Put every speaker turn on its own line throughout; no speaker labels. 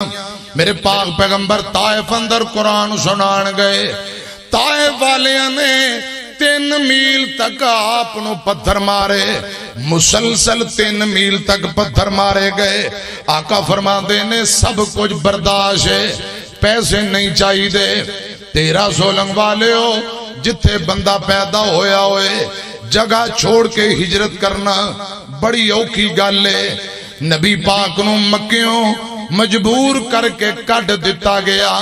میرے پاک پیغمبر طائف اندر قرآن سنان گئے. طائف والیاں نے 3 میل تک آپ نو پتھر مارے, مسلسل 3 میل تک پتھر مارے گئے. آقا فرماندے نے سب کچھ برداشت ہے, پیسے نہیں چاہیے دے. 13 سولنگ والے ہو, جتھے بندہ پیدا ہویا ہوئے جگہ چھوڑ کے ہجرت کرنا بڑی اوکھی گل ہے. نبی پاک نو مکیوں مجبور کر کے کٹ دیتا گیا.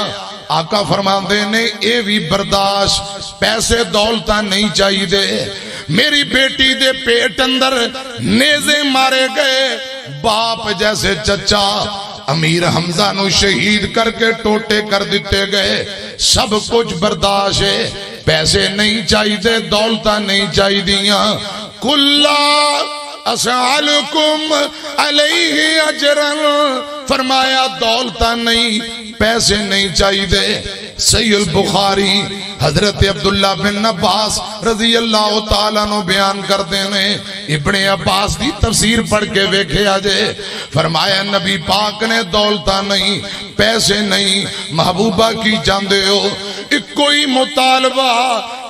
آقا فرماندے نے اے بھی برداشت, پیسے دولتاں نہیں چاہیے دے. میری بیٹی دے پیٹ اندر نیزے مارے گئے, باپ جیسے چچا امیر حمزہ نو شہید کر کے ٹوٹے کر دیتے گئے. سب کچھ برداشت ہے, پیسے نہیں چاہیے دے, دولتاں نہیں چاہیے دیاں. کلا اسألکم علیہ اجرن, فرمایا دولتاں نہیں, پیسے نہیں چاہیے دے. صحیح البخاری حضرت عبداللہ بن عباس رضی اللہ تعالیٰ نو بیان کردے نے. ابن عباس دی تفسیر پڑھ کے ویکھے آجے. فرمایا نبی پاک نے دولتاں نہیں, پیسے نہیں, محبوبہ کی جاندے ہو. ایک کوئی مطالبہ,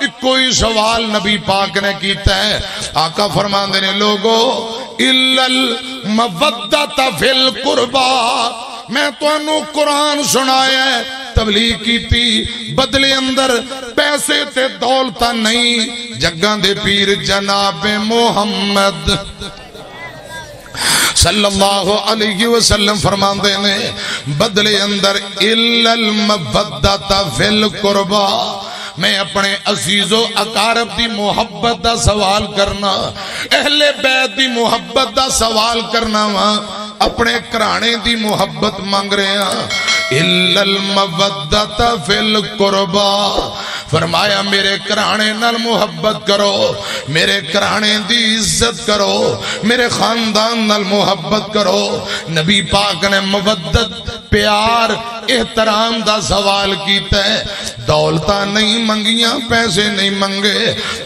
ایک کوئی سوال نبی پاک نے کیتا ہے. آقا فرماندے نے لوگو اِلَّا الْمَوَدَّةَ فِي الْقُرْبَى, میں تو انہوں قرآن سنایا ہے, تبلیغ کی تھی, بدلے اندر پیسے تے دولتہ نہیں. جگاں دے پیر جناب محمد صلی اللہ علیہ وسلم فرماندے نے بدلے اندر اِلَّا الْمَوَدَّةَ فِي الْقُرْبَى, میں اپنے عزیز و اقارب دی محبت دا سوال کرنا, اہل بیت دی محبت دا سوال کرنا وا, اپنے کرانے دی محبت مانگ رہے ہیں. اِلَّا الْمَوَدَّةَ فِي الْقُرْبَى, فرمایا میرے کرانے نال محبت کرو, میرے کرانے دی عزت کرو, میرے خاندان نال محبت کرو. نبی پاک نے مودت, پیار, احترام دا سوال کیتا ہے. دولتاں نہیں منگیاں, پیسے نہیں منگے.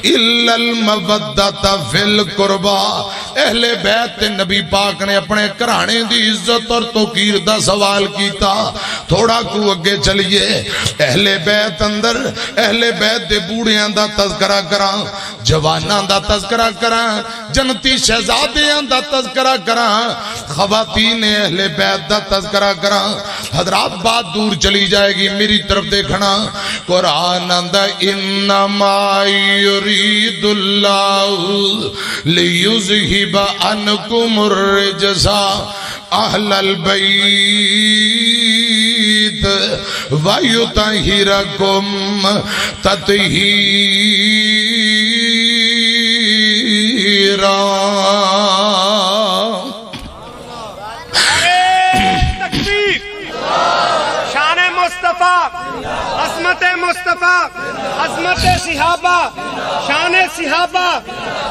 اِلَّا الْمَوَدَّةَ فِي الْقُرْبَى, اہل بیت نبی پاک نے اپنے کرانے دی عزت اور توقیر دا سوال کیتا. تھوڑا کو اگے چلیے, اہل بیت اندر اہل بیت دے بوڑھیاں دا تذکرہ کراں, جواناں دا تذکرہ کراں, جنتی شہزادیاں دا تذکرہ کراں, خواتین اہل بیت دا تذکرہ کراں. حضرات بات دور چلی جائے گی, میری طرف دیکھنا. قرآن اندر انما یرید اللہ لیذہب عنکم الرجس اہل البیت ویطہرکم تطہیرا.
عظمت مصطفیٰ, عظمت صحابہ, شان صحابہ,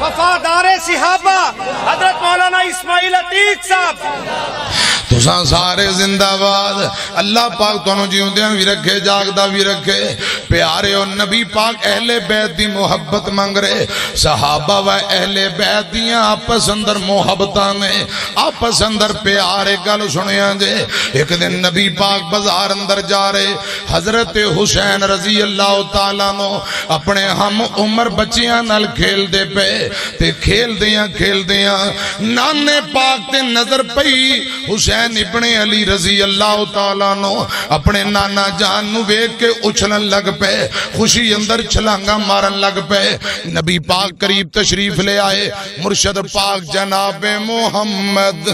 وفادار صحابہ, حضرت مولانا اسماعیل عتیق صاحب.
تساں سارے زندہ باد. اللہ پاک تانوں جیوندیاں بھی رکھے, جاگدا بھی رکھے. پیارے اور نبی پاک اہل بیت دی محبت مانگ رہے. صحابہ و اہل بیت دیاں آپس اندر محبتاں نے, آپس اندر پیارے. گل سنیاں جے, ایک دن نبی پاک بازار اندر جا رہے. حضرت حسین رضی اللہ تعالیٰ نو اپنے ہم عمر بچیاں نال کھیل دے پے, تے کھیل دیاں نانے پاک تے نظر پئی. حسین ابن علی رضی اللہ تعالیٰ نو اپنے نانا جان نو ویکھ کے اچھلن لگ پے, خوشی اندر چھلانگا مارن لگ پے. نبی پاک قریب تشریف لے آئے. مرشد پاک جناب محمد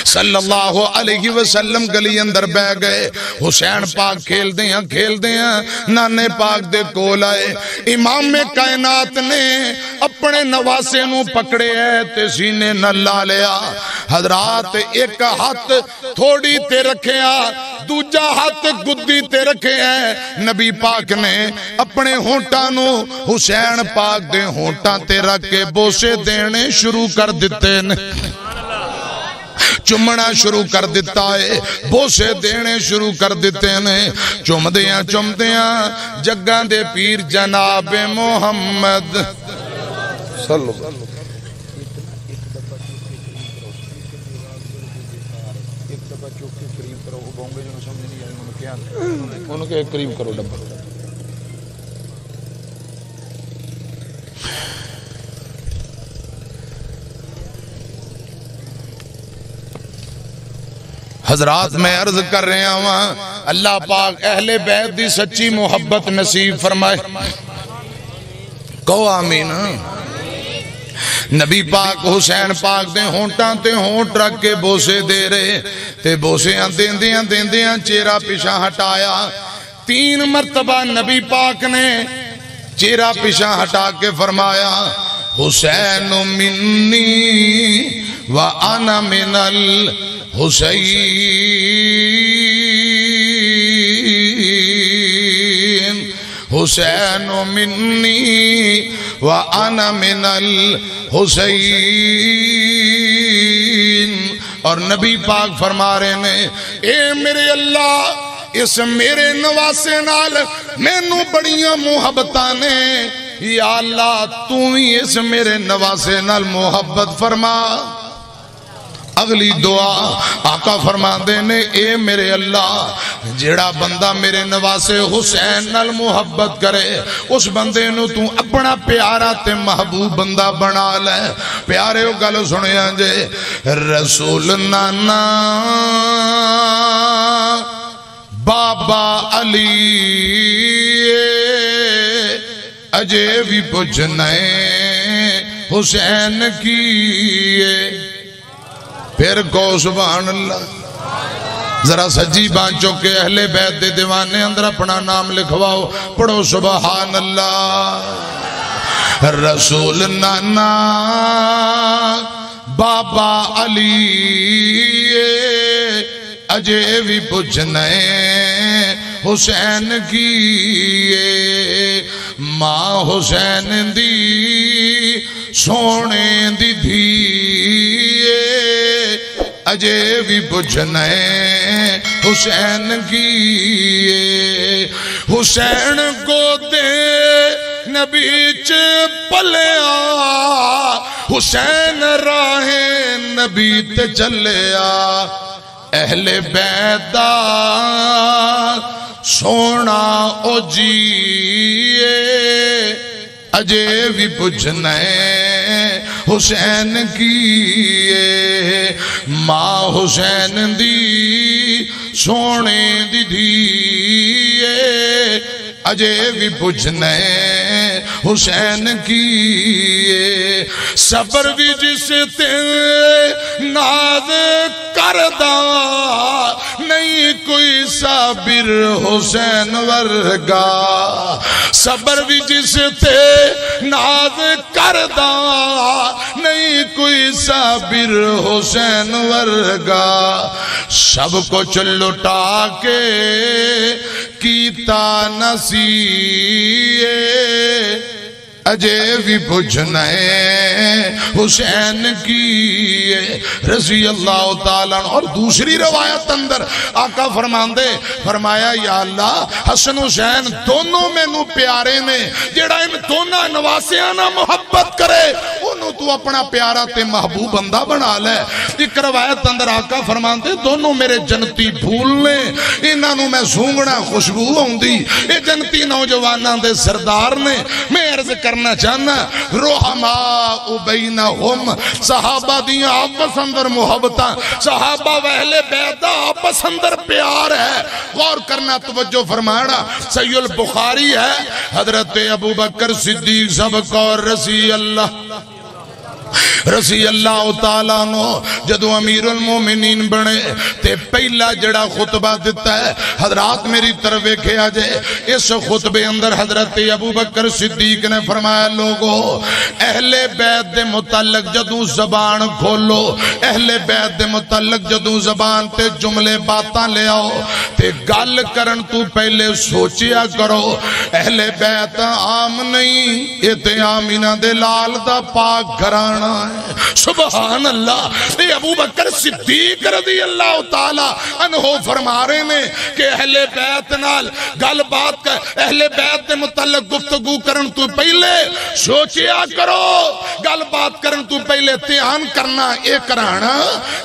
صلی اللہ علیہ وسلم گلی اندر بہ گئے. حسین پاک کھیل دیاں نانے پاک دے کول آئے. امام کائنات نے اپنے نواسے نو پکڑے ہے تے سینے نہ لا لیا. حضرات ایک ہاتھ تھوڑی تے رکھیا, دوجا ہاتھ گدی تے رکھے ہیں. نبی پاک نے اپنے ہونٹاں نو حسین پاک دے ہونٹاں تے رکھ کے بوسے دینے شروع کر دیتے نے, چمنا شروع کر دیتا ہے, بوسے دینے شروع کر دیتے ہیں. چمدیاں جگاں دے پیر جناب محمد صلی اللہ علیہ وسلم. ایک دفعہ انہوں کے قریب کرو ڈبا. حضرات میں عرض کر رہے ہوں اللہ پاک اہل بیت دی سچی محبت نصیب فرمائے. کہو آمین. نبی پاک حسین پاک دے ہونٹاں تے ہونٹ رکھ کے بوسے دے رہے تے بوسیاں دیندیاں چہرہ پیچھے ہٹایا. 3 مرتبہ نبی پاک نے چہرہ پیچھے ہٹا کے فرمایا حسین منی وانا من الحسین حسین منی وانا من الحسین. اور نبی پاک فرما رہے ہیں اے میرے اللہ اس میرے نواسے نال مینوں بڑیاں محبتاں نے یا اللہ تو ہی اس میرے نواسے نال محبت فرما. اگلی دعا آقا فرما دینے اے میرے اللہ جیڑا بندہ میرے نواسے حسین نال محبت کرے اس بندے نو تو اپنا پیارا تے محبوب بندہ بنا لے. پیارے ہو گل سنیا جے رسول نانا بابا علی اجے بھی پوچھنے حسین کیے. پھر کو سبحان اللہ. ذرا سجی بانچوں کے اہل بیت دے دیوانے اندر اپنا نام لکھواؤ پڑھو سبحان اللہ. رسول نانا بابا علی اجے بھی پوچھنے حسین کیے. ماں حسین دی سونے دی دھیے اجے بھی پوچھنے حسین کیے. حسین کو دے نبی چ پلیا حسین راہ نبی تے چلیا. اہل بیت دا سونا او جیے اجے بھی پوچھنے حسین کیے. ماں حسین دی سونے دی دھیے اجے بھی پوچھنے حسین کیے. صبر بھی جس تے ناز کردہ نہیں کوئی صابر حسین ورگا. صبر بھی جس تے ناز کردہ نہیں کوئی صابر حسین ورگا. سب کچھ لٹا کے کیتا نصیے اجے بھی پوچھنے حسین کیے. رضی اللہ تعالیٰ. اور دوسری روایت اندر آقا فرماندے فرمایا یا اللہ حسن حسین دونوں میں نو پیارے نے جیڑا ان دونوں نواسیاں نہ محبت کرے انہوں تو اپنا پیارا تے محبوب بندہ بنا لے. ایک روایت اندر آقا فرماندے دونوں میرے جنتی پھول نے انہاں نو میں سونگنا خوشبو ہوندی. اے جنتی نوجواناں دے سردار نے. میں عرض کرنا چاہنا رحماء بینہم صحابہ دیاں آپس اندر محبتاں صحابہ و اہل بیت آپس اندر پیار ہے. غور کرنا توجہ فرمانا. صحیح البخاری ہے حضرت ابو بکر صدیق سبق اور رضی اللہ تعالیٰ نو جدو امیر المومنین بنے تے پہلا جڑا خطبہ دیتا ہے حضرات میری طرف کیا جائے. اس خطبے اندر حضرت ابو بکر صدیق نے فرمایا لوگو اہل بیت دے متعلق جدو زبان کھولو اہل بیت دے متعلق جدو زبان تے جملے باتاں لے آؤ تے گل کرن تو پہلے سوچیا کرو اہل بیت عام نہیں یہ تے آمینہ دے لال دا پاک گھران کرانا ہے. سبحان اللہ. یہ ابو بکر صدیق رضی اللہ تعالی عنہ فرما رہے نے کہ اہل بیت نال گل بات کر, اہل بیت کے متعلق گفتگو کرن تو پہلے سوچیا کرو, گل بات کرن تو پہلے دھیان کرنا اے کرانا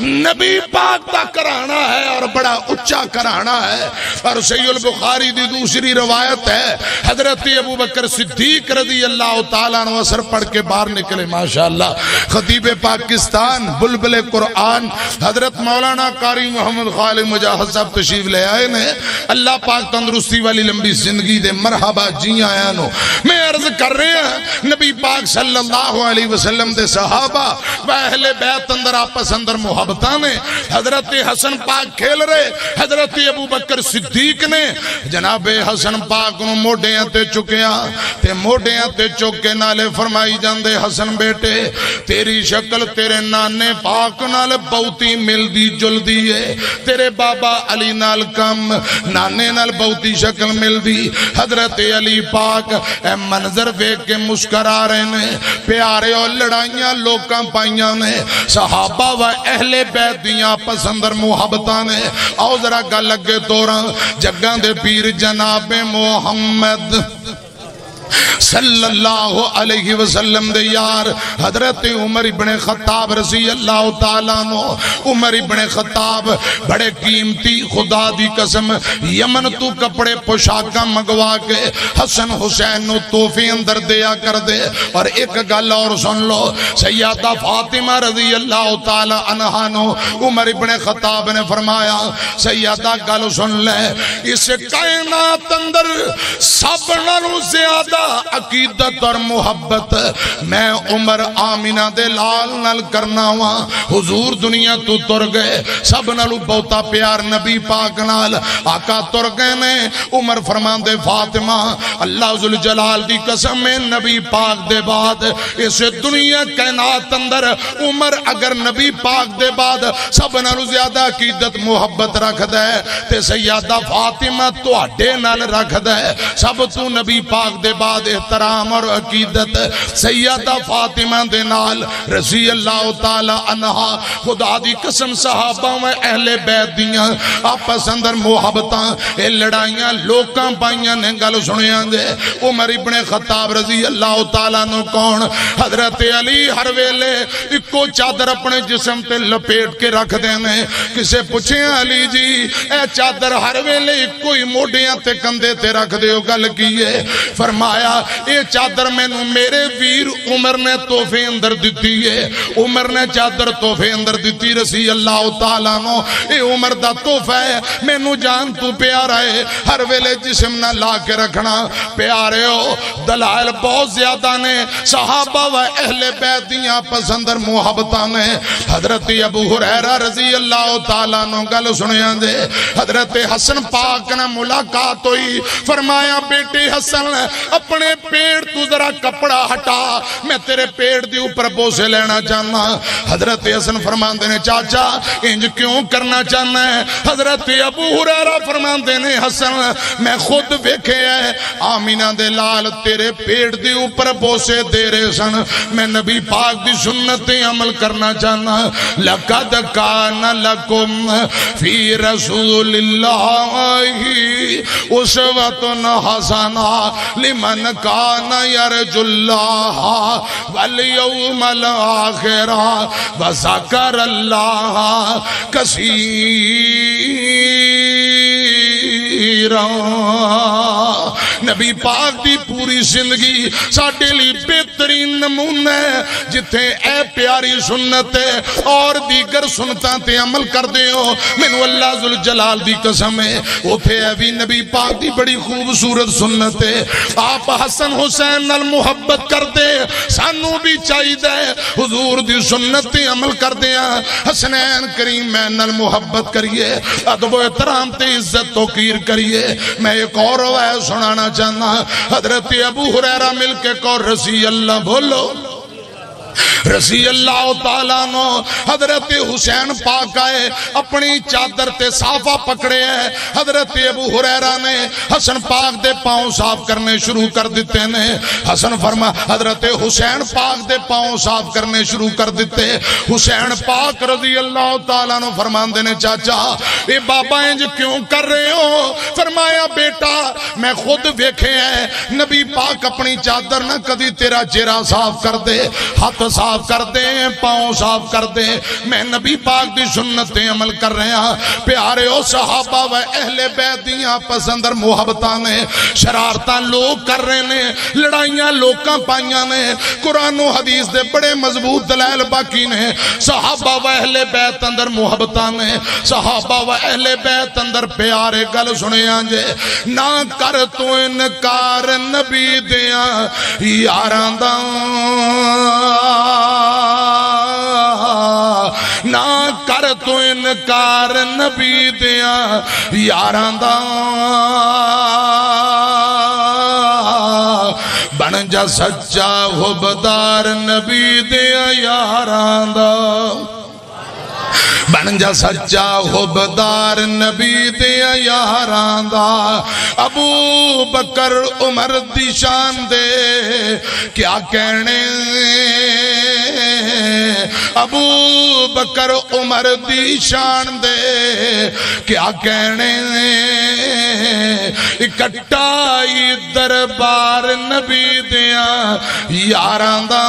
نبی پاک دا کرانا ہے اور بڑا اچھا کرانا ہے. اور صحیح البخاری دی دوسری روایت ہے حضرت ابو بکر صدیق رضی اللہ تعالیٰ عنہ اثر پڑھ کے باہر نکلے. ماشاءاللہ خطیب پاکستان بلبل قرآن حضرت مولانا قاری محمد خالد مجاہد صاحب تشریف لے آئے نے. اللہ پاک تندرستی والی لمبی زندگی دے, مرحبا جی آیا نو. میں عرض کر رہے ہیں نبی پاک صلی اللہ علیہ وسلم دے صحابہ و اہل بیت اندر آپس اندر محبتاں نے. حضرت حسن پاک کھیل رہے, حضرت ابو بکر صدیق نے جناب حسن پاک نو موڈیاں تے چکیا تے موڈیاں تے چک کے نالے فرمائی جاندے حسن بیٹے تیری شکل تیرے نانے پاک نال بہتی ملدی جلدی ہے, تیرے بابا علی نال کم, نانے نال بہتی شکل ملدی. حضرت علی پاک اے منظر ویکھ کے مسکرا رہے نے. پیارے اور لڑائیاں لوکاں پائیاں نے, صحابہ و اہل بیت دیاں پسندر محبتاں نے. آؤ ذرا گل لگے توراں جگاں دے پیر جناب محمد صلی اللہ علیہ وسلم دے یار حضرت عمر ابن خطاب رضی اللہ تعالیٰ عنہ. عمر ابن خطاب بڑے قیمتی, خدا دی قسم یمن تو کپڑے پوشاکاں منگوا کے حسن حسین نو تحفے اندر دیا کر دے. اور ایک گل اور سن لو, سیدہ فاطمہ رضی اللہ تعالیٰ عنہا نو عمر ابن خطاب نے فرمایا سیدہ گل سن لے, اس کائنات اندر سب نالوں زیادہ عقیدت اور محبت میں عمر آمینہ دے لال نال کرنا ہوا. حضور دنیا تو تر گئے, سب نالو بہتا پیار نبی پاک نال آقا تر گئے نے. عمر فرمان دے فاطمہ اللہ ذوالجلال دی قسم میں نبی پاک دے بعد اس دنیا کائنات اندر عمر اگر نبی پاک دے بعد سب نالو زیادہ عقیدت محبت رکھ دے تے سیدہ فاطمہ تو اڈے نال رکھ دے. سب تو نبی پاک دے بعد احترام اور عقیدت سیدہ فاطمہ دے نال رضی اللہ تعالی عنہا. خدا دی قسم صحابہ و اہل بیت دیاں آپس اندر محبتاں اے لڑائیاں لوکاں پائیاں نے. گل سنیاں دے عمر ابن خطاب رضی اللہ تعالیٰ عنہ کون, حضرت علی ہر ویلے اکو چادر اپنے جسم تے لپیٹ کے رکھ دینے. کسے پوچھیں علی جی اے چادر ہر ویلے اکو ہی موڈیاں تے کندے تے رکھ دیو, گل کیے. فرمایا اے چادر میں نو میرے ویر عمر نے تحفے اندر دیتی ہے. عمر نے چادر تحفے اندر دیتی رضی اللہ تعالیٰ نو. اے عمر دا تحفہ ہے میں نو جان تو پیارا ہے, ہر ویلے جسم نہ لا کے رکھنا. پیارے ہو دلائل بہت زیادہ نے, صحابہ و اہل بیت دیاں پسندر محبتہ نے. حضرت ابو ہریرہ رضی اللہ تعالیٰ نو گل سنیاں دے, حضرت حسن پاک نے ملاقات ہوئی. فرمایا بیٹے حسن اپنے پیڑ تو ذرا کپڑا ہٹا, میں تیرے پیڑ دی اوپر بوسے لینا چاہنا. حضرت حسن فرماندے نے چاچا انج کیوں کرنا چاہنا ہے. حضرت ابو ہریرہ فرماندے نے حسن میں خود ویکھے ہے آمینہ دے لال تیرے پیڑ دی اوپر بوسے دے رہے سن, میں نبی پاک دی سنتیں عمل کرنا چاہنا. لَقَدْ كَانَ لَكُمْ فِي رَسُولِ اللَّهِ أُسْوَةٌ حَسَنَةٌ لِمَنْ كَانَ يَرْجُو اللَّهَ وَالْيَوْمَ الْآخِرَ وَذَكَرَ اللَّهَ كَثِيرًا. نبی پاک دی پوری زندگی ساڈے لی بہترین نمونہ ہے. جتھے اے پیاری سنت ہے اور دیگر سنتاں تے عمل کر دے ہو مینوں اللہ ذوالجلال دی قسم ہے اوتھے اے بھی نبی پاک دی بڑی خوبصورت سنت ہے. آپ حسن حسین نال محبت کر دے, سانو بھی چاہیے حضور دی سنت تے عمل کر دیا. حسنین کریم میں نال محبت کریے, ادب و احترام تے عزت توقیر کریے. میں ایک اور روایت سنانا چاہنا. حضرت ابو ہریرہ مل کے کہو رضی اللہ بولو. رضی اللہ تعالیٰ نو حضرت حسین پاک آئے اپنی چادر تے صافہ پکڑے ہیں حضرت ابو ہریرہ نے حسن پاک دے پاؤں صاف کرنے شروع کر دیتے نے حسن فرما حضرت حسین پاک دے پاؤں صاف کرنے شروع کر دیتے حسین پاک رضی اللہ تعالیٰ نو فرمان دینے چاچا اے بابا انج کیوں کر رہے ہو فرمایا بیٹا میں خود ویکھے ہیں نبی پاک اپنی چادر نہ کدی تیرا چہرہ صاف کر دے ہاتھ صاف کر دے پاؤں صاف کر دے میں نبی پاک دی سنتیں عمل کر رہے ہیں پیارے او صحابہ و اہل بیت دیاں پسندر محبتاں نے شرارتاں لوگ کر رہے نے لڑائیاں لوکاں پائیاں نے قرآن و حدیث دے بڑے مضبوط دلائل باقی نے صحابہ و اہل بیت اندر محبتاں نے صحابہ و اہل بیت اندر پیارے گل سنے آنجے نہ کر تو انکار نبی دیاں یاراں دا نہ کر تو انکار نبی دیاں یاراں دا بن جا سچا حبدار نبی دیاں یاراں دا بن جا سچا حبدار نبی دیاں یاراں دا ابو بکر عمر دی شان دے کیا کہنے ابو بکر عمر دی شان دے کیا کہنے اکٹھائی دربار نبی دیاں یاراں دا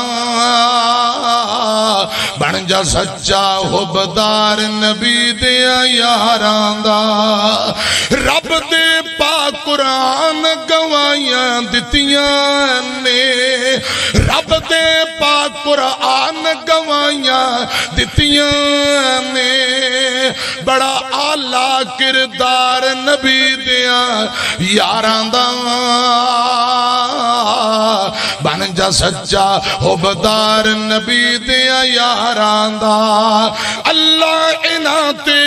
بن جا سچا حبدار نبی دیاں یاراں دا رب دے پاک قرآن گوائیاں دتیاں نے رب دے پاک قرآن گوائیاں دتیاں نے بڑا اعلیٰ کردار نبی دیاں یاراں دا بن جا سچا حبدار نبی دیاں یاراں دا اللہ انہاں تے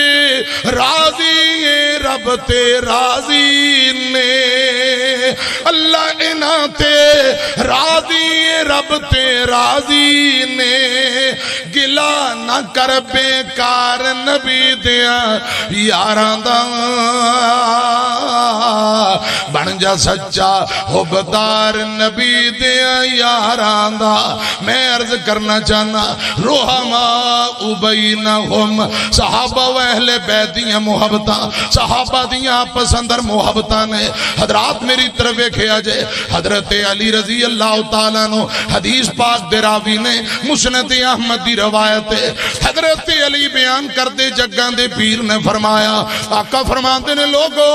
راضی رب تے راضی نے اللہ انہاں تے راضی رب تے راضی نے گلا نہ کر بیکار نبی دیاں یاراں دا بن جا سچا حبدار نبی دیاں یاراں دا میں عرض کرنا چاہنا رحماء بینہم صحابہ و اہل بیت دیاں محبتاں صحابہ دیاں پسندر محبتاں نے حضرات میری طرف کھیا جائے حضرت علی رضی اللہ تعالیٰ نو حدیث پاک دے راوی نے مسند احمد دی روایت ہے حضرت علی بیان کر دے جگاں دے پیر نے فرمایا آقا فرماتے نے لوگو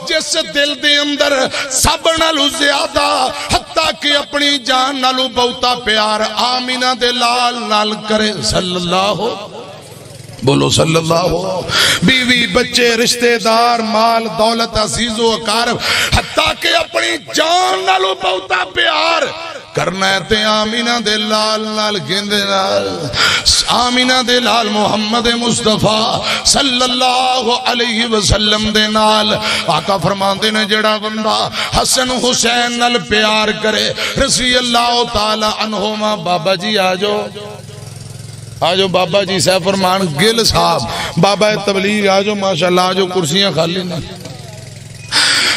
جس دل دے اندر سب نالو زیادہ حتیٰ کہ اپنی جان نالو بہتا پیار آمینہ دے لال نال کرے صلی اللہ بولو صلی اللہ بیوی بچے رشتہ دار مال دولت عزیز و اقارب حتیٰ کہ اپنی جان نالو بہتا پیار کرنا ہے تے آمینہ دے لال نال گندے نال آمینہ دے لال محمد مصطفیٰ صلی اللہ علیہ وسلم دے نال آقا فرماندے نے جڑا بندہ حسن حسین نال پیار کرے رضی اللہ تعالی عنہما بابا جی آجو آجو بابا جی صاحب فرمان گل صاحب بابا تبلیغ آجو ماشاءاللہ آجو کرسیاں خالی نہیں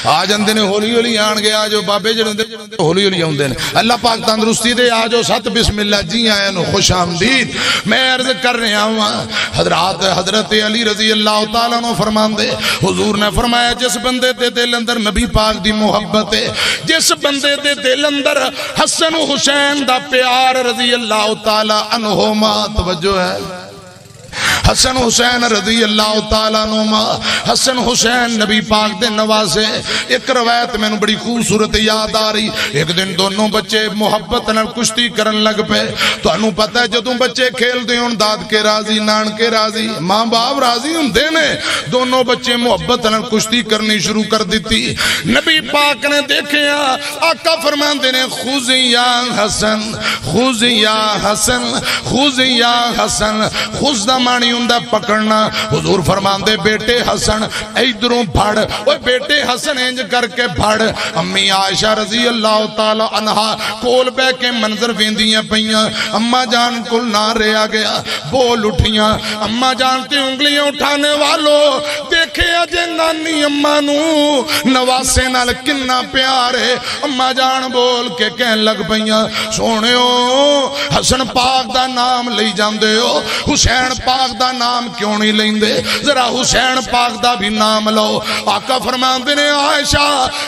آج اندے نے ہولی ہولی آن گے آجو بابے جنہوں ہولی ہولی آن اللہ پاک تندرستی دے آجو ست بسم اللہ جی آئے نو خوش آمدید میں عرض کر رہے ہوں حضرت علی رضی اللہ تعالیٰ نو فرمان دے حضور نے فرمایا جس بندے دے دل اندر نبی پاک دی محبت ہے جس بندے دے دل اندر حسن و حسین دا پیار رضی اللہ تعالیٰ عنہما توجہ ہے حسن حسین رضی اللہ تعالیٰ نما حسن حسین نبی پاک دے نوازے ایک روایت میں نے بڑی خوبصورت یاد آ رہی ایک دن دونوں بچے محبت نال کشتی کرن لگ پے تو انہوں پتہ ہے جدوں بچے کھیل دے ہون داد کے راضی نان کے راضی ماں باپ راضی ہوں دینے دونوں بچے محبت نال کشتی کرنی شروع کر دیتی نبی پاک نے دیکھے آقا فرمان دینے خوز یا حسن خوز یا حسن خوز یا حسن خوز دا مانی ہوندا پکڑنا حضور فرماندے بیٹے حسن ادھروں پھڑ اوے بیٹے حسن انج کر کے پھڑ امی عائشہ رضی اللہ تعالی عنہا کول بہ کے منظر ویندیاں پیاں اما جان کل نہ رہا گیا بول اٹھیاں اما جان تے انگلیاں اٹھانے والوں دیکھے اجے نانی اما نو نواسے نال کنا پیار ہے اما جان بول کے کہن لگ پیاں سونےو حسن پاک دا نام لئی جاندے ہو حسین پاک دا نام کیوں نہیں لیندے ذرا حسین پاک دا بھی نام لو آقا فرماندے نے عائشہ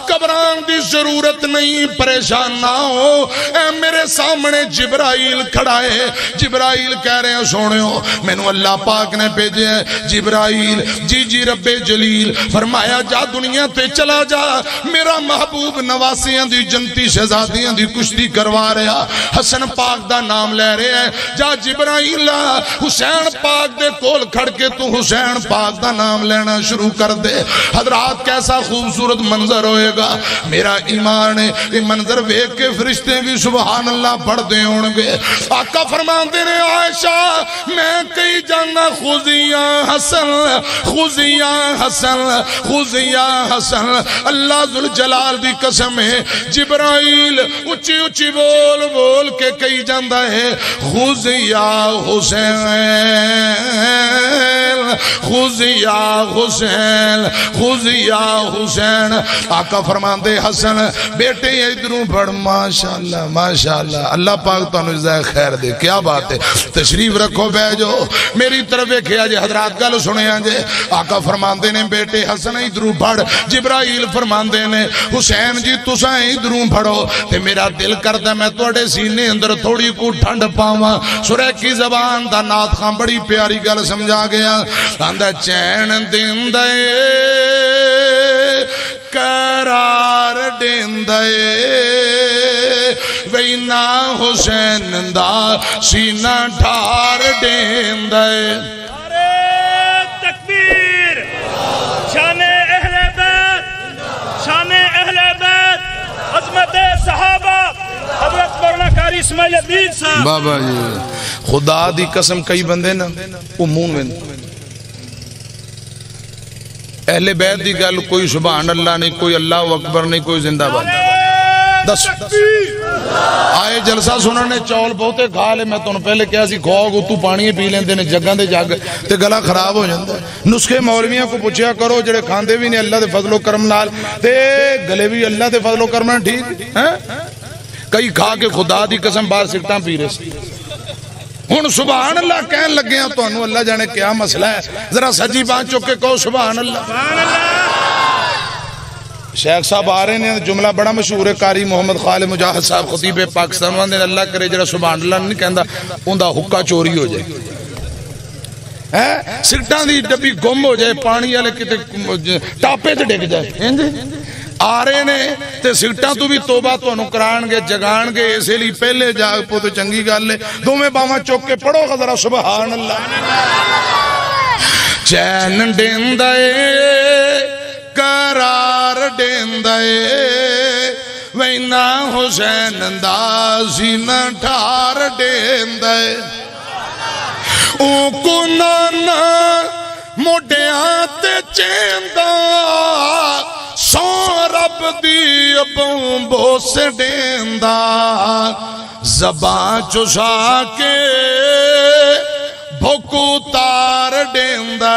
گھبران دی ضرورت نہیں پریشان نہ ہو اے میرے سامنے جبرائیل کھڑا ہے جبرائیل کہہ رہے ہیں سونےو مینوں اللہ پاک نے بھیجے ہیں جبرائیل جی رب جلیل فرمایا جا دنیا تے چلا جا میرا محبوب نواسیاں دی جنتی شہزادیاں دی کشتی کروا رہا حسن پاک دا نام لے رہے ہیں جا جبرائیل حسین پاک دے کول کھڑ کے تو حسین پاک دا نام لینا شروع کر دے حضرات کیسا خوبصورت منظر ہوئے گا میرا ایمان ہے یہ منظر ویکھ کے فرشتے بھی سبحان اللہ پڑھ دے ہونگے آقا فرماندے نے عائشہ میں کئی جانا خوزیاں حسن خوزیاں حسن خوزیاں حسن اللہ ذوالجلال دی قسم ہے جبرائیل اچھی اچھی بول بول کے کئی جاندہ ہے خوزیاں حسین خوزیاں حسین خوزیاں حسین آقا فرماندے حسن بیٹے ادھروں پڑھ ماشاءاللہ اللہ پاک تو جزائے خیر دے کیا بات ہے تشریف رکھو بیجو میری طرف ایک ہے حضرات گل سنے آنجے آقا فرماندے نے بیٹے حسن ادھروں پڑھ جبرائیل فرماندے نے حسین جی تساں ادھروں پڑھو تے میرا دل کردہ میں توڑے سینے اندر تھوڑی کو ٹھنڈ پاواں سورہ کی زبان دا نات خان بڑی پیاری گل سمجھا گیا اندہ چین دن دے قرار دن دے وینا حسین دا سینہ ٹھار دن دے
تکبیر شان اہل بیت شان اہل بیت عظمت صحابہ حضرت مولانا قاری اسماعیل عدیل صاحب
بابا جی خدا دی قسم کئی بندے نا وہ مون وین اہل بیت دی گل کوئی سبحان اللہ نہیں کوئی اللہ اکبر نہیں کوئی زندہ باد دس آئے جلسہ سننے چول بہتے کھا لے میں تو پہلے کیا سی کھو گو تو پانی پی لیندے نے جگہ دے جگ تے گلا خراب ہو جاندہ ہے نسخے مولویاں کو پوچھیا کرو جڑے کھاندے بھی نہیں اللہ دے فضل و کرم نال تے گلے بھی اللہ دے فضل و کرم نال ٹھیک ہیں کئی کھا کے خدا دی قسم بار سکتاں پی رہے سی ہن سبحان اللہ کہن لگے ہیں تو انہوں اللہ جانے کیا مسئلہ ہے ذرا سجی بان چکے کہو سبحان اللہ شیخ صاحب آ رہے ہیں جملہ بڑا مشہور ہے قاری محمد خالد مجاہد صاحب خطیب پاکستان وہاں دے اللہ کرے جڑا سبحان اللہ نہیں کہندا اندہ حکا چوری ہو جائے سکٹان دی ڈبی گم ہو جائے پانی والے کتے ٹاپے تے ڈگ جائے آ رہے نے تے سکٹاں تو بھی توبہ تو انہوں کران گے جگان گے اسے لی پہلے جاگ پو تو چنگی گال لے دو میں باما چوک کے پڑھو غذرہ سبحان اللہ چین دین دائے قرار دین دائے وینا حسین اندازی نہ ٹھار دین دائے او کو نانا موڑیاں تے چیندہ سو رب دی ابوں بوس دیندہ زبان چسا کے بھوکو تار دیندہ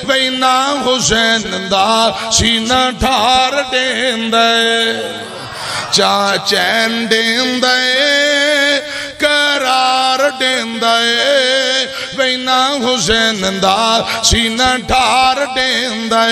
وینا حسین دا سینہ ٹھار دیندہ چین دیندہ قرار دیندہ وینا حسین دا سینہ ٹھار دیندہ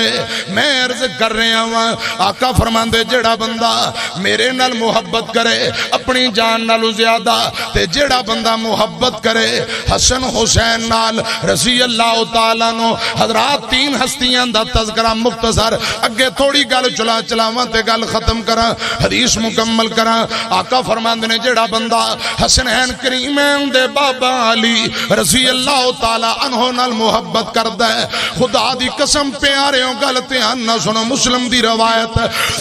میں عرض کر رہے ہوں آقا فرماندے جڑا بندہ میرے نال محبت کرے اپنی جان نالو زیادہ تے جڑا بندہ محبت کرے حسن حسین نال رضی اللہ تعالیٰ نو حضرات تین ہستیاں دا تذکرہ مختصر اگے تھوڑی گل چلاواں تے گل ختم کرا حدیث مکمل کرا آقا فرماندے نے جڑا بندہ حسنین کریمین دے بابا علی رضی اللہ تعالیٰ عنہ نال محبت کردہ ہے خدا دی قسم پیارے ہوں گلتے ہیں نہ سنو مسلم دی روایت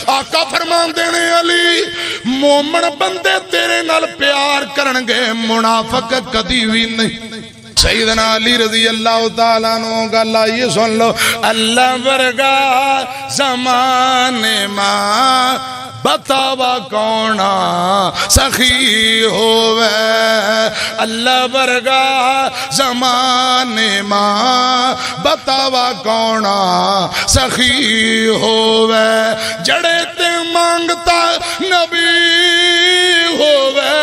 آقا فرمان دینے علی مومن بندے تیرے نال پیار کرنگے منافق کدی بھی نہیں سیدنا علی رضی اللہ تعالیٰ عنہ گل آئیے سن لو اللہ ورگا زمانے ماں بتاوا کونا سخی ہووے اللہ ورگا زمانے ماں بتاوا کونا سخی ہووے جڑے تے مانگتا نبی ہووے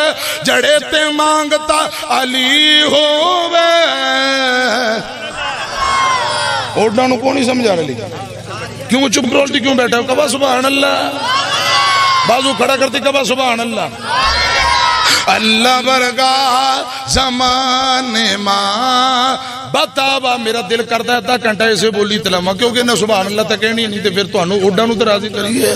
جڑے تے مانگتا علی ہووے اوڈاں نو کون نہیں سمجھا رہی کیوں چپ کرولتی کیوں بیٹھا کبا سبحان اللہ بازو کھڑا کرتی کبا سبحان اللہ اللہ برگا زمانے ماں بتاوا میرا دل کرتا ہے ادھا گھنٹہ اسے بولی تلاما کیونکہ نہ سبحان اللہ تک کہنی نہیں تے پھر تو انہوں اوڈا نو ترازی کریے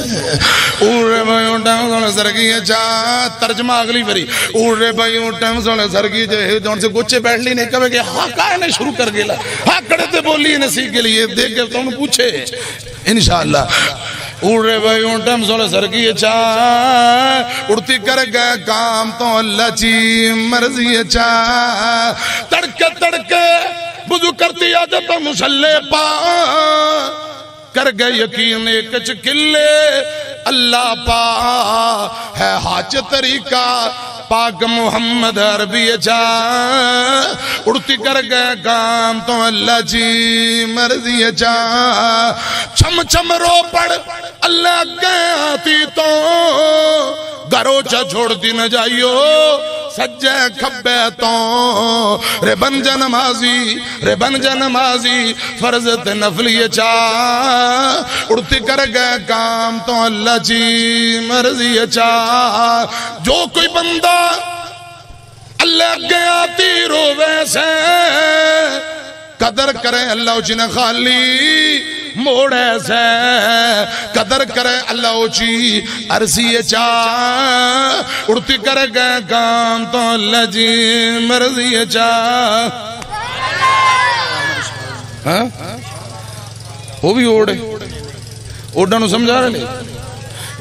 اوڑے بھائی اوڈا سونے سرگی چاہ ترجمہ اگلی بری اوڑے بھائی اوڈا سونے سرگی چاہ جون سے گوچے بیٹھ لی نہیں کہے کہ ہاں کہا نے شروع کر گیا ہاں کڑے تے بولی انہیں سیکھ کے لیے دیکھ کے تو انہوں پوچھے انشاءاللہ اڑے بھائی اونٹم سولے سرگی چاہ اڑتی کر گئے کام تو اللہ چی مرضی چاہ تڑکے تڑکے بزو کرتی آجت مسلح پا کر گئے یقین ایک چکلے اللہ پا ہے حاج طریقہ پاک محمد عربی چاہ اڑتی کر گئے کام تو اللہ جی مرضی چاہ چھم چھم رو پڑ اللہ گئے آتی تو گھرو چا چھوڑ دی نہ جائیو سجے کھبے تو رے بن جنمازی فرضت نفلی چاہ اڑتی کر گئے کام تو اللہ جی مرضی چاہ جو کوئی بندہ اللہ گیا تیرو ویسے قدر کرے اللہ جنہ خالی موڑے سے قدر کرے اللہ چی عرضی چاہ اڑتی کر گئے کام تو اللہ جی مرضی چاہ وہ بھی اوڑے اوڑا نو سمجھا رہے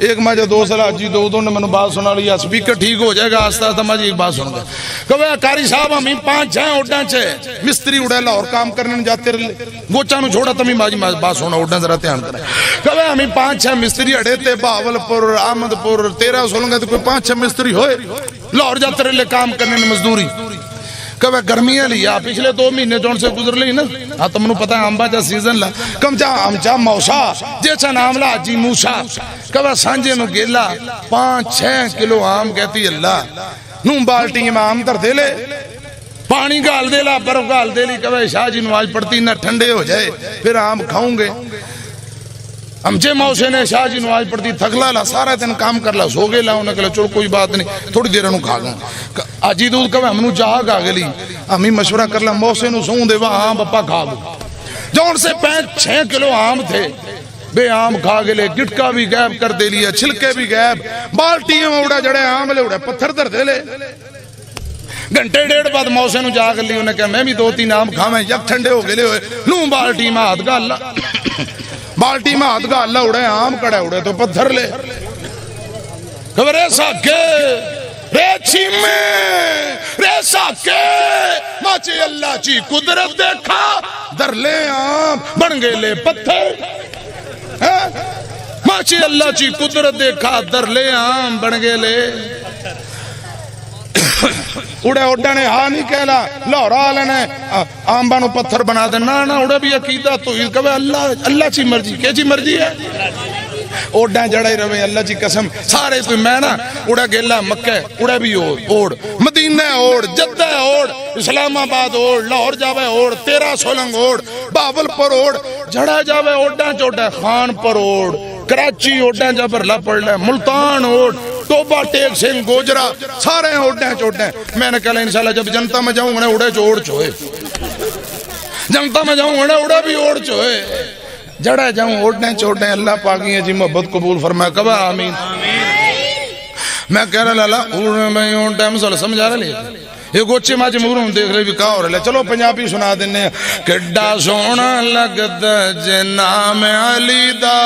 ایک مجھے دو سال جی دو نے میں نے بات سنا لیا سپیکر ٹھیک ہو جائے گا آستا آستا مجھے ایک بات سنوں گا کہ کاری صاحب ہمیں 5-6 اوڈاں چھے مستری اڑے لاہور کام کرنے جاتے رہے گوچانو چھوڑا تمہیں ماجی بات سنا اوڈاں ذرا تیان کریں کہ ہمیں 5-6 مستری اڑے تے باول پور آمد پور 13 سولوں گے تو کوئی 5-6 مستری ہوئے لاہور جاتے رہے کام کرنے مزدوری کہ گرمیاں لیا پچھلے 2 مہینے جون سے گزر لی نا ہاں تم نے پتا ہے آمبا جا سیزن لا کم جا آم جا موسا جیسا نام لا جی موسا کہ سانجے نو گیلا 5-6 کلو آم کہتی اللہ نو بالٹی میں آم در دے لے پانی گال دے لا برف گال دے لی کہ شاہ جی نواز پڑتی نہ ٹھنڈے ہو جائے پھر آم کھاؤں گے ہم جے موسے نے شاہ جی نواز پڑتی تھکلا لا سارا دن کام کر لا سو گے لا انہیں کہ چلو کوئی بات نہیں تھوڑی دیر انہوں کھا گا آجی دودھ کہ ہم نو جاگ آگے لی ہمیں مشورہ کر لا موسے نو سون دے وہاں آم بپا کھا گو جون سے 5-6 کلو آم تھے بے آم کھا گے لے گٹکا بھی غیب کر دے لیا چھلکے بھی غیب بالٹی میں اڑا جڑے آم لے اڑے پتھر در دے لے گھنٹے 1.5 بعد موسے نو جاگ لی انہیں کہ میں بھی 2-3 آم کھا میں یک ٹھنڈے ہو گے لے ہوئے نو بالٹی میں ہاتھ گا اللہ بالٹی میں ہاتھ گا اللہ اڑے آم کڑے اڑے تو پتھر لے کہ رے ساکے رے چھیمے رے ساکے ماچے اللہ چی قدرت دیکھا در لے آم بن گے لے پتھر ماچے اللہ چی قدرت دیکھا در لے آم بن گے لے اڑے اڑے نے ہاں نہیں کہلا لاہور آلے نے آمبا نو پتھر بنا دے نا اڑے بھی عقیدہ تو یہ کہ اللہ چی مرضی کہ چی مرضی ہے اوڑاں جڑائی رہے اللہ جی قسم سارے کوئی میں نا اڑا گیلا مکہ اڑا بھی اوڑ مدینہ اوڑ جدہ اوڑ اسلام آباد اوڑ لاہور جاوے اوڑ 13 سولنگ اوڑ باول پر اوڑ جڑا جاوے اوڑاں چوڑا خان پر اوڑ کراچی اوڑاں جا پر لپڑ لے ملتان اوڑ توبہ ٹیک سنگ گوجرا سارے اوڑاں چوڑاں میں نے کہا انشاءاللہ جب جنتا میں جاؤں گا اڑے چوڑ چوئے جنتا میں جاؤں گا اڑے بھی اوڑ چوئے جڑا جاؤں اوڑنے چوڑنے اللہ پاکی ہے جی محبت قبول فرمائے کبھا آمین میں کہہ رہا لالا اوڑنے میں اون ٹائم سوال سمجھا رہا لیا یہ گوچے ماں جمہوروں دیکھ رہے بھی کہا ہو رہا لیا چلو پنجابی سنا دینے کڈا سونا لگتا جنام علی دا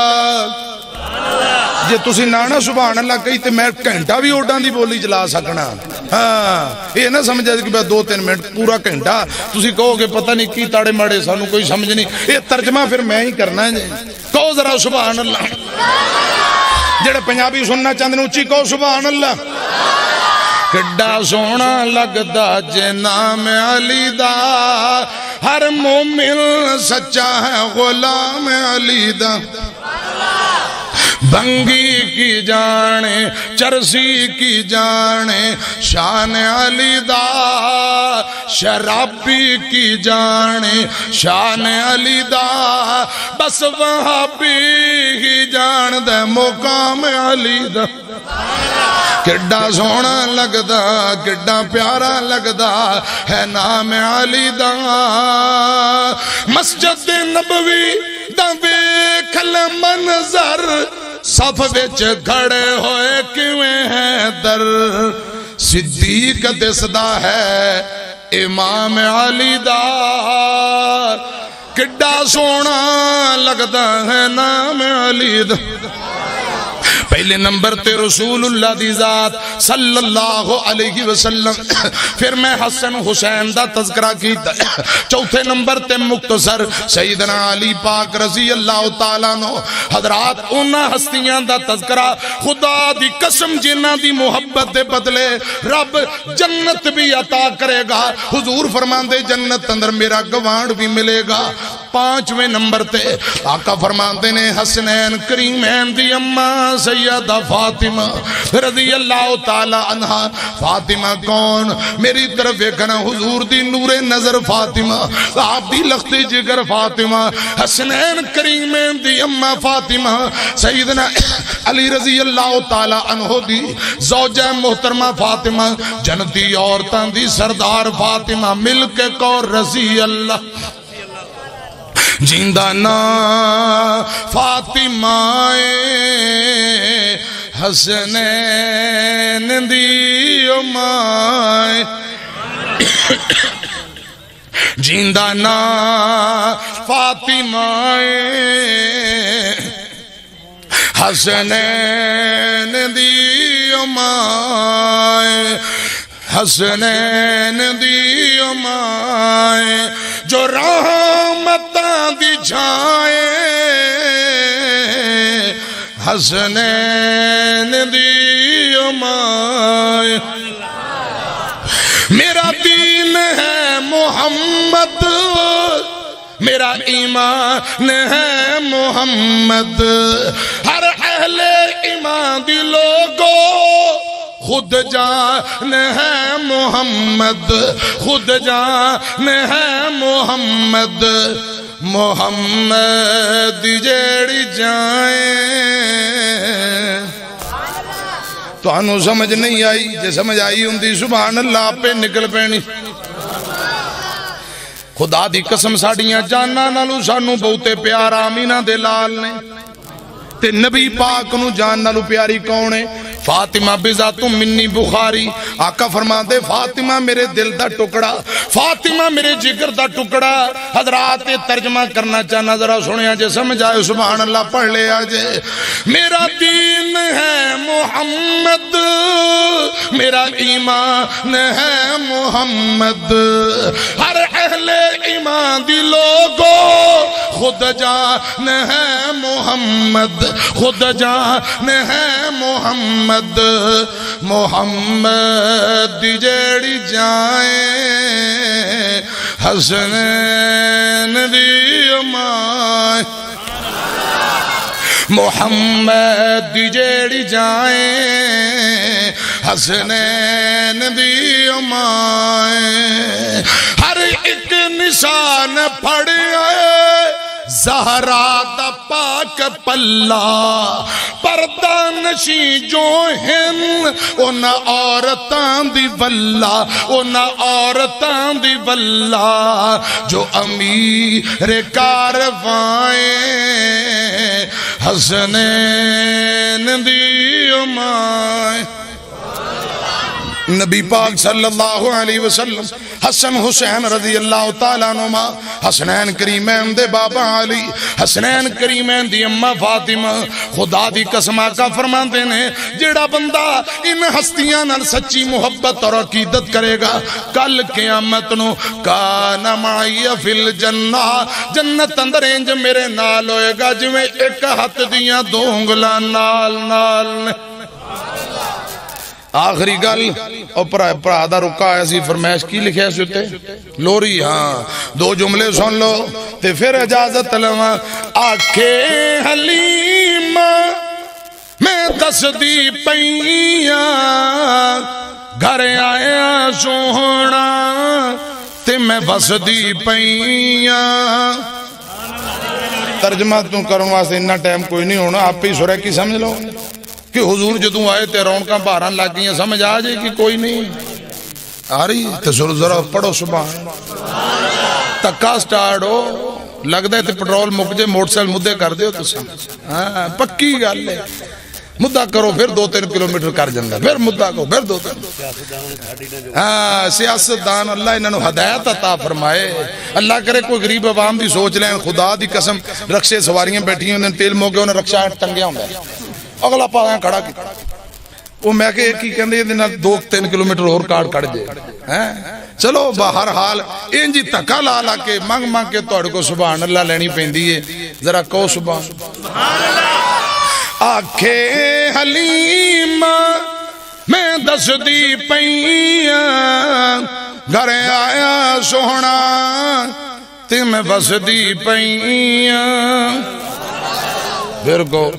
جے تسی نانا سبحان اللہ کہی تے میں گھنٹہ بھی اوڈاں دی بولی چلا سکنا ہاں یہ نہ سمجھا کہ 2-3 منٹ پورا گھنٹہ تسی کہو گے پتہ نہیں کی تاڑے ماڑے سانو کوئی سمجھ نہیں یہ ترجمہ پھر میں ہی کرنا ہے کہو ذرا سبحان اللہ جڑے پنجابی سننا چاہندے اونچی کہو سبحان اللہ کڈا سونا لگدا جے نام علی دا ہر مومن سچا ہے غلام علی دا بنگی کی جانے چرسی کی جانے شان علی دا شرابی کی جانے شان علی دا بس وہابی ہی جان دے مقام علی دا کڈا سونا لگدا کڈا پیارا لگدا ہے نام علی دا مسجد نبوی دا ویکھل منظر صف وچ کھڑے ہوئے کیویں ہیں در صدیق دسدا ہے امام علی دا کڈا سونا لگدا ہے نام علی دا پہلے نمبر تے رسول اللہ دی ذات صلی اللہ علیہ وسلم پھر میں حسن حسین دا تذکرہ کیتا چوتھے نمبر تے مختصر سیدنا علی پاک رضی اللہ تعالیٰ نو حضرات انہاں ہستیاں دا تذکرہ خدا دی قسم جنہ دی محبت دے بدلے رب جنت بھی عطا کرے گا حضور فرماندے جنت اندر میرا گوانڈ بھی ملے گا پانچویں نمبر تے آقا فرماندے نے حسنین کریمین دی اماں سیدہ فاطمہ رضی اللہ تعالی عنہ فاطمہ کون میری طرف ایکنا حضور دی نور نظر فاطمہ آپ دی لخت جگر فاطمہ حسنین کریمین دی اماں فاطمہ سیدنا علی رضی اللہ تعالی عنہ دی زوجہ محترمہ فاطمہ جنتی عورتاں دی سردار فاطمہ مل کے کور رضی اللہ جیندہ نا فاطمہ حسنین دی امائے جیندہ نا فاطمہ حسنین دی امائے حسنین دی امائے جو رحمتاں دی چھائے حسنین دی امائے میرا دین ہے محمد میرا ایمان ہے محمد ہر اہل ایمان دی لوگوں خود جان ہے محمد خود جان ہے محمد محمد جیڑی جائیں تو انہوں سمجھ نہیں آئی جے سمجھ آئی ہوں دی سبحان اللہ پہ نکل پینی خدا دی قسم ساڑیاں جاننا نالو سانو بہتے پیارا آمینہ دے لال نے تے نبی پاک نو جان نالو پیاری کون ہے فاطمہ بذات منی بخاری آقا فرماتے فاطمہ میرے دل دا ٹکڑا فاطمہ میرے جگر دا ٹکڑا حضرات ترجمہ کرنا چاہنا ذرا سنیا جے سمجھ آئے سبحان اللہ پڑھ لے آجے میرا دین ہے محمد میرا ایمان ہے محمد ہر اہل ایمان دی لوگوں خود جان ہے محمد خود جان ہے محمد محمد دی جیڑی جائیں حسنین دی امائے محمد دی جیڑی جائیں حسنین دی امائے ہر ایک نشان پڑے زہرا دا پاک پلا پردہ نشی جو ہن ان عورتان دی واللہ ان عورتان دی واللہ جو امیر کاروائیں حسنین دی امائیں نبی پاک صلی اللہ علیہ وسلم حسن حسین رضی اللہ تعالیٰ عنہما، حسنین کریمین دے بابا علی، حسنین کریمین دی اماں فاطمہ، خدا دی قسم آقا فرماندے نے جیڑا بندہ ان ہستیاں نال سچی محبت اور عقیدت کرے گا کل قیامت نو کان معی فی الجنہ، جنت اندر انج میرے نال ہوئے گا جویں ایک ہاتھ دیاں دو انگلاں نال نال نے۔ آخری گل اور پرا دا رکا آیا سی فرمائش کی لکھیا سی تے لوری، ہاں دو جملے سن لو تے پھر اجازت لواں۔ آکھے حلیمہ میں دس دی پئیاں گھر آیا سوہنا تے میں بس دی پئیاں۔ ترجمہ تم کروں واسطے اتنا ٹائم کوئی نہیں ہونا، آپ ہی سورہ کی سمجھ لو کہ حضور جدوں آئے تے رونقاں باہراں لگ گئیں، سمجھ آ جائے کہ کوئی نہیں آ رہی تے ذرا پڑھو سبحان تکا سٹارٹ ہو لگدا ہے تے پٹرول مک جے موٹر سائیکل مدے کر دیو تساں، ہاں پکی گل ہے، مدہ کرو پھر 2-3 کلومیٹر کر جاندا، پھر مدہ کرو پھر 2-3، ہاں سیاستدان اللہ انہاں ہدایت عطا فرمائے، اللہ کرے کوئی غریب عوام دی سوچ لیں، خدا دی قسم رکشے سواریاں بیٹھی ہوندے تیل موگے انہاں رکشہ ٹنگیا ہوندا ہے، اگلا پایا کھڑا کی وہ میں کہ ایک ہی کہندے یہ 2-3 کلومیٹر اور کاٹ کٹ جائے، چلو باہر حال انجی تکا لا لا کے مانگ مانگ کے توڑ کو سبحان اللہ لینی پیندی ہے، ذرا کہو سبحان اللہ۔ آکھے حلیمہ میں دس دی پئیاں گھر آیا سوہنا تے میں بس دی پئیاں۔ پھر کو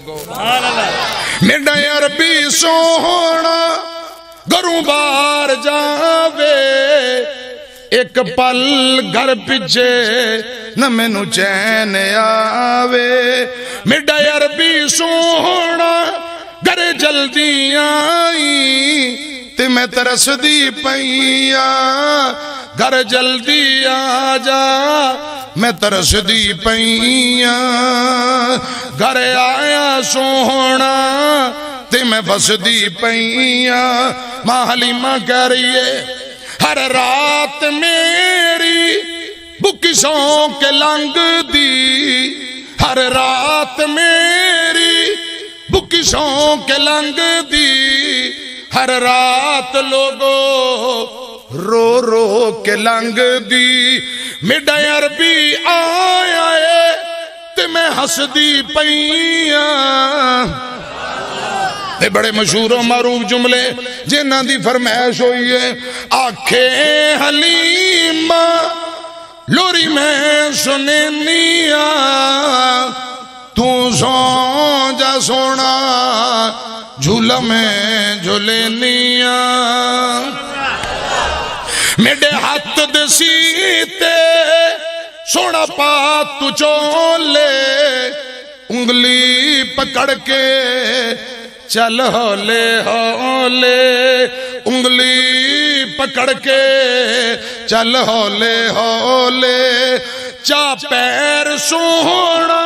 میڈا عربی سوہنا گھروں بار جاوے ایک پل گھر پیچھے نہ مینوں چین آوے، میڈا عربی سوہنا گھر جلدی آئی تے میں ترس دی پئیاں، گھر جلدی آ جا میں ترس دی پئیاں، گھر آیا سوہنا تے میں بس دی پئیاں۔ ماں حلیمہ کہہ رہی ہے ہر رات میری بکی سوں کے لنگ دی، ہر رات میری بکی سوں کے لنگ دی، ہر رات لوگو رو رو کے لنگ دی، میڈا عربی آیا ہے تے میں ہس دی پئیاں۔ تے بڑے مشہور و معروف جملے جنہاں دی فرمائش ہوئی ہے، آکھے حلیمہ لوری میں سنینیا تو سو جا سونا جھولا میں جھولینیا، میڈے ہاتھ دسیتے سونا پا تو چولے انگلی پکڑ کے چل ہولے ہولے، انگلی پکڑ کے چل ہولے ہولے، چا پیر سونا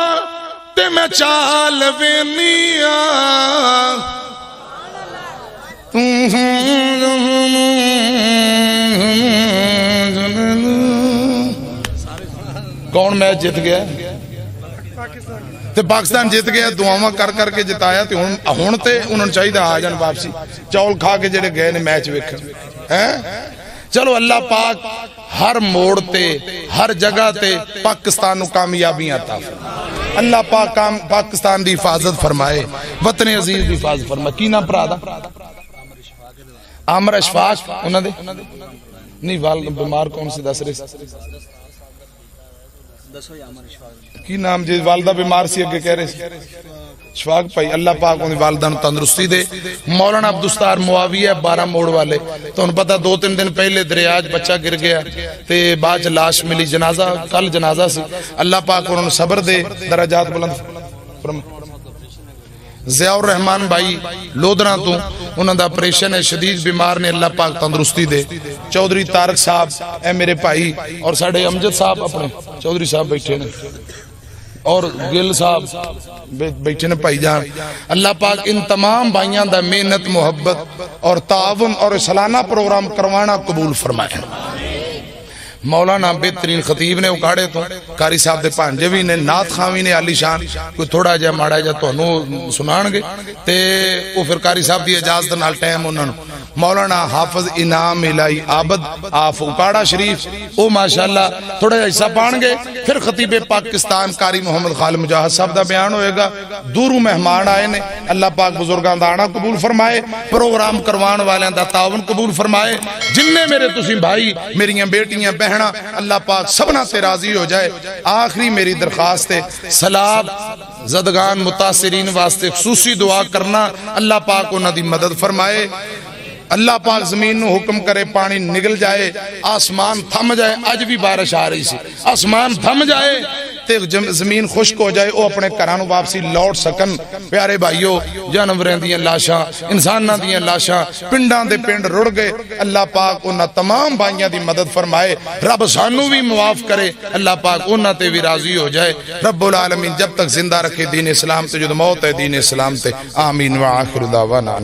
تے میں چال وینیا۔ کون میچ جیت گیا؟ تے پاکستان جیت گیا، دعاواں کر کر کے جتایا، تے ہن تے انہوں نے چاہیے آ جان واپسی چول کھا کے جڑے گئے نے میچ ویکھن۔ چلو اللہ پاک ہر موڑ تے ہر جگہ تے پاکستان نو کامیابیاں عطا فرمائے، اللہ پاک پاکستان دی حفاظت فرمائے، وطن عزیز دی حفاظت فرمائے۔ کی نام پرا دا؟ عامر اشفاق انہاں دے نہیں والد بیمار کون سے دس رہے کی نام جی والدہ بیمار سی اگے کہہ رہے اشفاق بھائی، اللہ پاک انہیں والدہ نو تندرستی دے۔ مولانا عبدالستار معاویہ 12 موڑ والے تو انہوں پتا 2-3 دن پہلے دریاج بچہ گر گیا تے بعد لاش ملی، جنازہ کل جنازہ سی، اللہ پاک انہوں نے صبر دے، درجات بلند فرمائے۔ ضیاء الرحمان بھائی لودران تو انہوں دا پریشن ہے، شدید بیمار نے، اللہ پاک تندرستی دے۔ چودھری طارق صاحب اے میرے بھائی، اور ساڑھے امجد صاحب اپنے چودھری صاحب بیٹھے نے، اور گل صاحب بیٹھے نے بھائی جان، اللہ پاک ان تمام بھائیاں دا محنت محبت اور تعاون اور سالانہ پروگرام کروانا قبول فرمائے۔ مولانا بہترین خطیب نے اکاڑے تو کاری صاحب دے پانجے بھی نے نعت خاوی نے عالی شان کوئی تھوڑا جا ماڑا جا تانوں سنان گے تے او پھر کاری صاحب دی اجازت نال ٹائم انہاں نوں مولانا حافظ انعام الہی عابد آف اکاڑا شریف او ماشاءاللہ تھوڑا جا حصہ پان گے، پھر خطیب پاکستان کاری محمد خالد مجاہد صاحب دا بیان ہوئے گا۔ دوروں مہمان آئے نے، اللہ پاک بزرگاں دا آنا قبول فرمائے، پروگرام کروان والیاں دا تعاون قبول فرمائے، جن نے میرے تسی بھائی میریاں بیٹیاں بہنا اللہ پاک سبنا سے راضی ہو جائے۔ آخری میری درخواست ہے سیلاب زدگان متاثرین واسطے خصوصی دعا کرنا، اللہ پاک انہاں دی مدد فرمائے، اللہ پاک زمین نو حکم کرے پانی نگل جائے، آسمان تھم جائے، آج بھی بارش آ رہی سی، آسمان تھم جائے تے زمین خشک ہو جائے، او اپنے گھراں واپسی لوٹ سکن۔ پیارے بھائیو، جانوراں دیاں لاشاں، انساناں دیاں لاشاں پنڈاں دے پنڈ رڑ گئے، اللہ پاک انہاں تمام بھائیاں دی مدد فرمائے، رب سانو بھی معاف کرے، اللہ پاک انہاں تے بھی راضی ہو جائے۔ رب العالمین جب تک زندہ رکھے دین اسلام تے، جو موت ہے دین اسلام تے، آمین وآخر دعوانا۔